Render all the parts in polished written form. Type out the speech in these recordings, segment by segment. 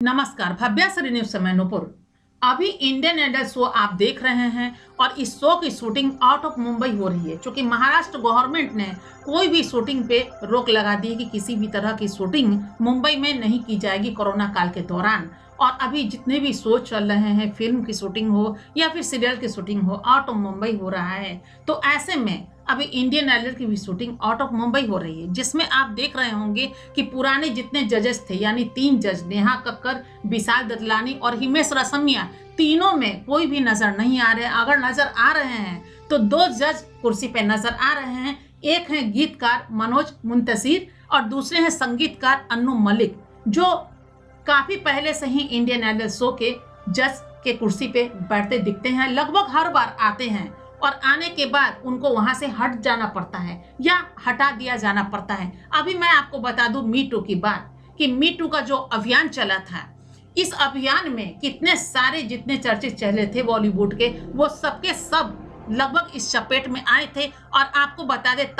नमस्कार, भव्यासरी न्यूज से मैं नूपुर। अभी इंडियन आइडल शो आप देख रहे हैं और इस शो की शूटिंग आउट ऑफ मुंबई हो रही है, क्योंकि महाराष्ट्र गवर्नमेंट ने कोई भी शूटिंग पे रोक लगा दी है कि किसी भी तरह की शूटिंग मुंबई में नहीं की जाएगी कोरोना काल के दौरान। और अभी जितने भी शो चल रहे हैं, फिल्म की शूटिंग हो या फिर सीरियल की शूटिंग हो, आउट ऑफ मुंबई हो रहा है। तो ऐसे में अभी इंडियन आइडल की भी शूटिंग आउट ऑफ मुंबई हो रही है, जिसमें आप देख रहे होंगे कि पुराने जितने जजेस थे, यानी 3 जज नेहा कक्कर, विशाल ददलानी और हिमेश रेशमिया, तीनों में कोई भी नजर नहीं आ रहे। अगर नजर आ रहे हैं तो 2 जज कुर्सी पे नजर आ रहे हैं। एक है गीतकार मनोज मुंतशिर और दूसरे हैं संगीतकार अन्नू मलिक, जो काफी पहले से ही इंडियन आइडल शो के जज के कुर्सी पे बैठते दिखते हैं। लगभग हर बार आते हैं और आने के बाद उनको वहां से हट जाना पड़ता है या हटा दिया जाना पड़ता है। अभी मैं आपको बता दूं मी टू की बात, कि मी टू का जो अभियान चला था, इस अभियान में कितने सारे जितने चर्चे चले थे बॉलीवुड के, वो सबके सब लगभग इस चपेट में आए थे। और आपको बता दे,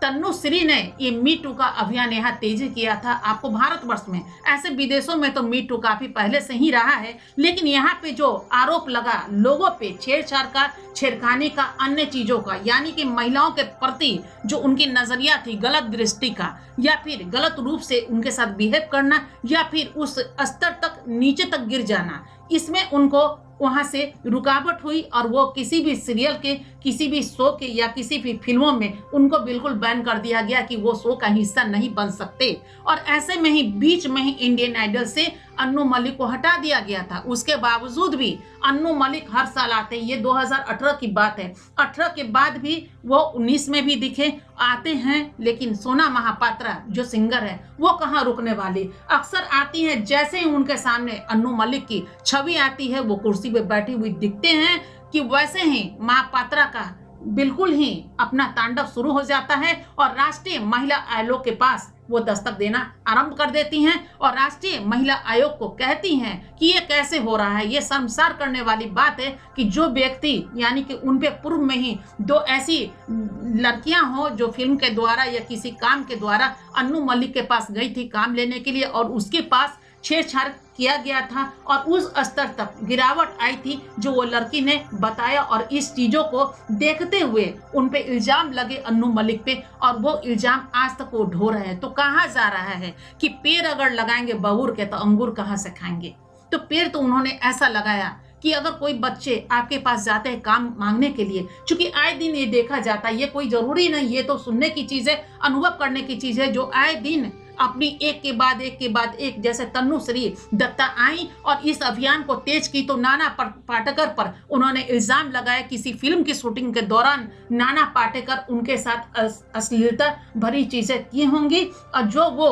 तन्नुश्री ने ये मी टू का अभियान यहाँ तेजी किया था। आपको भारतवर्ष में, ऐसे विदेशों में तो मी टू काफी पहले से ही रहा है, लेकिन यहाँ पे जो आरोप लगा लोगों पे छेड़छाड़ का, छेड़खानी का, अन्य चीजों का, यानी कि महिलाओं के प्रति जो उनकी नजरिया थी, गलत दृष्टि का, या फिर गलत रूप से उनके साथ बिहेव करना, या फिर उस स्तर तक नीचे तक गिर जाना, इसमें उनको वहां से रुकावट हुई और वो किसी भी सीरियल के, किसी भी शो के या किसी भी फिल्मों में उनको बिल्कुल बैन कर दिया गया कि वो शो का हिस्सा नहीं बन सकते। और ऐसे में ही बीच में ही इंडियन आइडल से अन्नू मलिक को हटा दिया गया था। उसके बावजूद भी अन्नू मलिक हर साल आते हैं। ये 2018 की बात है, 18 के बाद भी वो 19 में भी दिखे आते हैं। लेकिन सोना महापात्रा जो सिंगर है, वो कहाँ रुकने वाली, अक्सर आती है। जैसे ही उनके सामने अन्नू मलिक की छवि आती है, वो कुर्सी पे बैठी हुई दिखते हैं कि वैसे ही महापात्रा का बिल्कुल ही अपना तांडव शुरू हो जाता है और राष्ट्रीय महिला आयोग के पास वो दस्तक देना आरंभ कर देती हैं और राष्ट्रीय महिला आयोग को कहती हैं कि ये कैसे हो रहा है। ये शर्मसार करने वाली बात है कि जो व्यक्ति, यानी कि उन पे पूर्व में ही 2 ऐसी लड़कियां हो जो फिल्म के द्वारा या किसी काम के द्वारा अन्नू मलिक के पास गई थी काम लेने के लिए, और उसके पास छेड़छाड़ किया गया था और उस स्तर तक गिरावट आई थी जो वो लड़की ने बताया। और इस चीजों को देखते हुए उन पे इल्जाम लगे अन्नू मलिक पे, और वो इल्जाम आज तक वो ढो रहे हैं। तो कहा जा रहा है कि पेड़ अगर लगाएंगे बबूर के तो अंगूर कहाँ से खाएंगे। तो पेड़ तो उन्होंने ऐसा लगाया कि अगर कोई बच्चे आपके पास जाते हैं काम मांगने के लिए, चूंकि आए दिन ये देखा जाता है, ये कोई जरूरी नहीं, ये तो सुनने की चीज है, अनुभव करने की चीज है, जो आए दिन अपनी एक के बाद एक जैसे तन्नुश्री दत्ता आई और इस अभियान को तेज की, तो नाना पाटेकर पर उन्होंने इल्जाम लगाया किसी फिल्म की शूटिंग के दौरान नाना पाटेकर उनके साथ अश्लीलता भरी चीजें की होंगी, और जो वो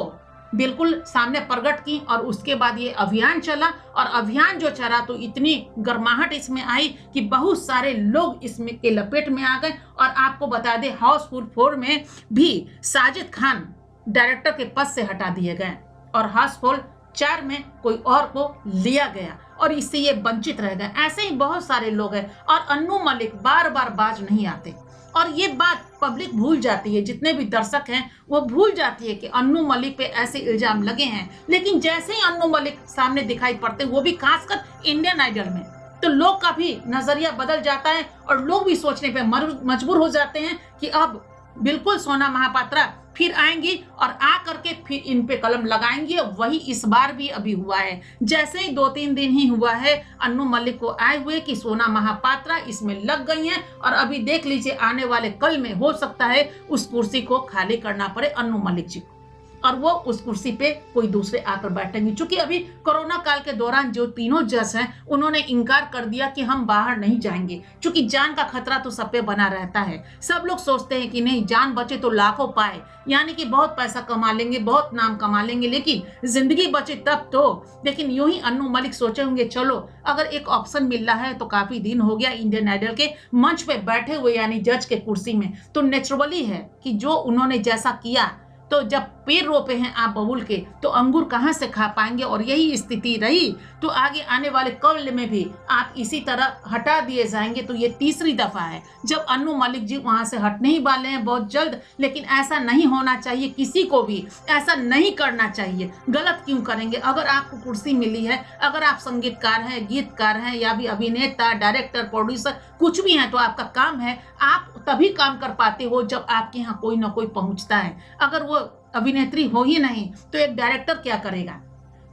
बिल्कुल सामने प्रकट की। और उसके बाद ये अभियान चला, और अभियान जो चला तो इतनी गर्माहट इसमें आई कि बहुत सारे लोग इसमें के लपेट में आ गए। और आपको बता दें, हाउसफुल 4 में भी साजिद खान डायरेक्टर के पद से हटा दिए गए और हाउसफुल 4 में कोई और को लिया गया और इससे ये वंचित रह गए। ऐसे ही बहुत सारे लोग हैं और अन्नू मलिक बार बार बाज नहीं आते, और ये बात पब्लिक भूल जाती है, जितने भी दर्शक हैं वो भूल जाती है कि अन्नू मलिक पे ऐसे इल्जाम लगे हैं। लेकिन जैसे ही अन्नू मलिक सामने दिखाई पड़ते, वो भी खासकर इंडियन आइडल में, तो लोग का भी नजरिया बदल जाता है और लोग भी सोचने पे मजबूर हो जाते हैं कि अब बिल्कुल सोना महापात्रा फिर आएंगी और आ करके फिर इन पे कलम लगाएंगी। वही इस बार भी अभी हुआ है। जैसे ही 2-3 दिन ही हुआ है अन्नू मलिक को आए हुए कि सोना महापात्रा इसमें लग गई हैं, और अभी देख लीजिए आने वाले कल में हो सकता है उस कुर्सी को खाली करना पड़े अन्नू मलिक जी को, और वो उस कुर्सी पे कोई दूसरे आकर बैठेंगे। क्योंकि अभी कोरोना काल के दौरान जो तीनों जज हैं उन्होंने इनकार कर दिया कि हम बाहर नहीं जाएंगे, क्योंकि जान का खतरा तो सब पे बना रहता है। सब लोग सोचते हैं कि नहीं, जान बचे तो लाखों पाए, यानी कि बहुत पैसा कमा लेंगे, बहुत नाम कमा लेंगे, लेकिन जिंदगी बचे तब तो। लेकिन यूं ही अन्नू मलिक सोचे होंगे, चलो अगर एक ऑप्शन मिल रहा है तो काफी दिन हो गया इंडियन आइडल के मंच पे बैठे हुए, यानी जज के कुर्सी में, तो नेचुरली है कि जो उन्होंने जैसा किया तो जब पेड़ रोपे हैं आप बबूल के, तो अंगूर कहाँ से खा पाएंगे। और यही स्थिति रही तो आगे आने वाले कल में भी आप इसी तरह हटा दिए जाएंगे। तो ये तीसरी दफा है जब अन्नू मलिक जी वहां से हटने ही वाले हैं बहुत जल्द। लेकिन ऐसा नहीं होना चाहिए, किसी को भी ऐसा नहीं करना चाहिए। गलत क्यों करेंगे? अगर आपको कुर्सी मिली है, अगर आप संगीतकार हैं, गीतकार हैं, या भी अभिनेता, डायरेक्टर, प्रोड्यूसर कुछ भी हैं, तो आपका काम है, आप तभी काम कर पाते हो जब आपके यहाँ कोई ना कोई पहुंचता है। अगर वो अभिनेत्री हो ही नहीं तो एक डायरेक्टर क्या करेगा?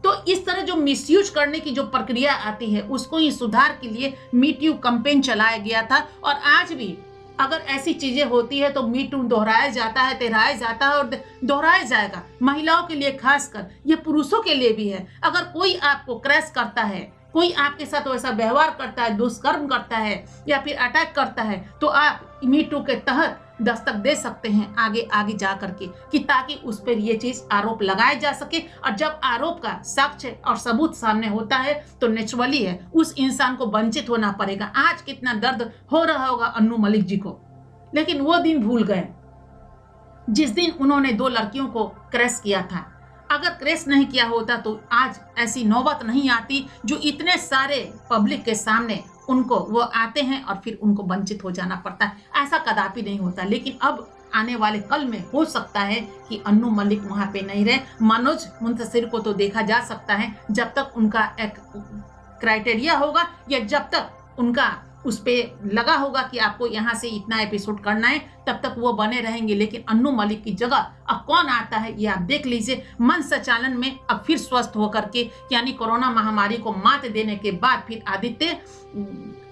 तो इस तरह जो मिसयूज करने की जो प्रक्रिया आती है उसको ही सुधार के लिए मी टू कैंपेन चलाया गया था। और आज भी अगर ऐसी चीजें होती है तो मी टू दोहराया जाता है, तिहराया जाता है और दोहराया जाएगा। महिलाओं के लिए खासकर, ये पुरुषों के लिए भी है। अगर कोई आपको क्रैश करता है, कोई आपके साथ वैसा व्यवहार करता है, दुष्कर्म करता है या फिर अटैक करता है, तो आप मी टू के तहत दस्तक दे सकते हैं आगे आगे जा करके, कि ताकि उस पर ये चीज आरोप लगाया जा सके। और जब आरोप का साक्ष्य और सबूत सामने होता है तो नेचुरली है उस इंसान को वंचित होना पड़ेगा। आज कितना दर्द हो रहा होगा अन्नू मलिक जी को, लेकिन वो दिन भूल गए जिस दिन उन्होंने 2 लड़कियों को क्रैश किया था। अगर क्रैश नहीं किया होता तो आज ऐसी नौबत नहीं आती जो इतने सारे पब्लिक के सामने उनको वो आते हैं और फिर उनको वंचित हो जाना पड़ता है। ऐसा कदापि नहीं होता। लेकिन अब आने वाले कल में हो सकता है कि अन्नू मलिक वहां पे नहीं रहे। मनोज मुंतशिर को तो देखा जा सकता है जब तक उनका एक क्राइटेरिया होगा, या जब तक उनका उस पे लगा होगा कि आपको यहाँ से इतना एपिसोड करना है, तब तक वो बने रहेंगे। लेकिन अन्नू मलिक की जगह अब कौन आता है ये आप देख लीजिए। मन संचालन में अब फिर स्वस्थ होकर के, यानी कोरोना महामारी को मात देने के बाद फिर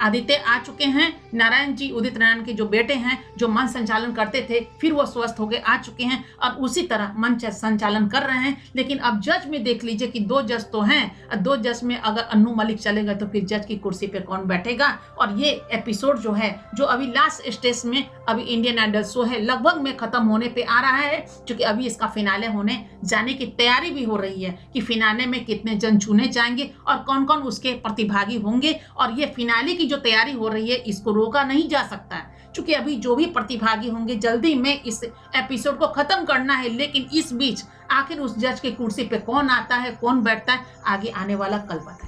आदित्य आ चुके हैं। नारायण जी, उदित नारायण के जो बेटे हैं, जो मन संचालन करते थे, फिर वो स्वस्थ होके आ चुके हैं और उसी तरह मन संचालन कर रहे हैं। लेकिन अब जज में देख लीजिए कि 2 जज तो हैं, और 2 जज में अगर अन्नू मलिक चलेगा तो फिर जज की कुर्सी पे कौन बैठेगा। और ये एपिसोड जो है, जो अभी लास्ट स्टेज में अभी इंडियन आइडल शो है, लगभग में खत्म होने पे आ रहा है, क्योंकि अभी इसका फिनाले होने जाने की तैयारी भी हो रही है कि फिनाले में कितने जन चुने जाएंगे और कौन कौन उसके प्रतिभागी होंगे। और ये फिनाले की जो तैयारी हो रही है इसको रोका नहीं जा सकता है, क्योंकि अभी जो भी प्रतिभागी होंगे जल्दी में इस एपिसोड को खत्म करना है। लेकिन इस बीच आखिर उस जज की कुर्सी पे कौन आता है, कौन बैठता है, आगे आने वाला कल बताएगा।